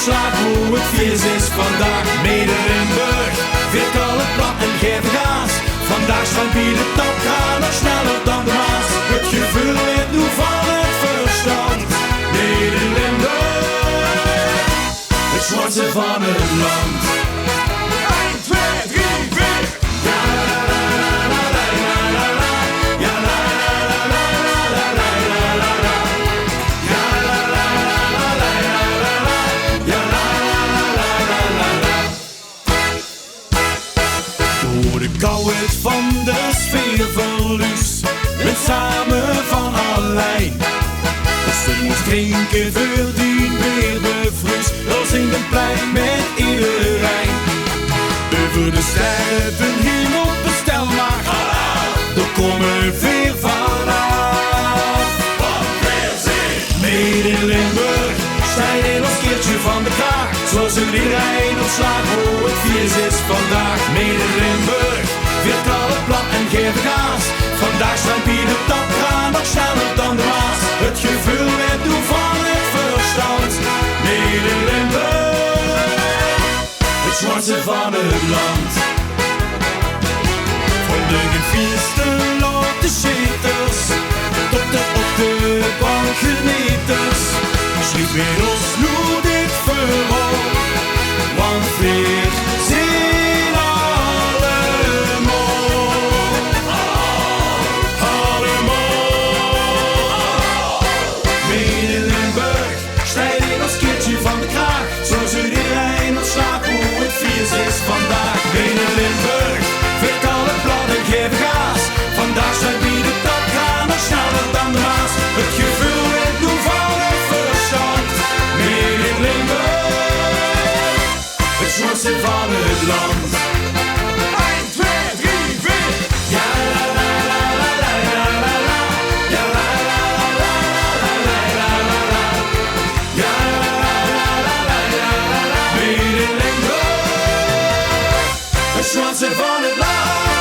slag hoe het vies is vandaag. Mede Limburg, veert alle plat en geef gas. Vandaag staan bieden top, gaan nog sneller dan de Maas. Het gevoel weet nu van het verstand. Mede Limburg, het zwartste van het land. 1, 2, 3, 4. Ja la la la la la la la. Ja la la la la la la la la la. Ja la la la la la la la. Ja la la la la la la. Door de kouheid van de sfeerverlies, met samen van alleen. Als ze moest drinken voor die weer bevries, dan zingt een plein met iedereen. Over de sterren, de hemel bestel maar. Er komen weer vanaf. Mede in Limburg, stijl als keertje van de kraag. Zoals een iedereen op slag hoe het vies is vandaag. Mede in Limburg, veert alle plat en geef gas. Vandaag staan bieden top, gaan nog sneller dan de Maas. Het gevoel werd doen van het verstand. Mede in Limburg, het zwartste van het land. Van de gefeesten loopt de schieters, tot de op de bank genieters. Schiet weer ons nu dit verhaal, want weer zien allemaal. Mede in Limburg, stijl als keertje van de kraag. Zoals iedereen op slag hoe het vies is vandaag. Mede in Limburg, veert alle plat en geef gas. Vandaag zijn wie de top, gaan nog sneller dan de Maas. Het gevoel weet doen van het verstand. Mede in Limburg, het zwartste van het land. 1, 2, 3, 4. Ja la la la la la la la la. Ja la la la la la la la la la. Ja la la la la la la la la. Mede in Limburg, het zwartste van het land.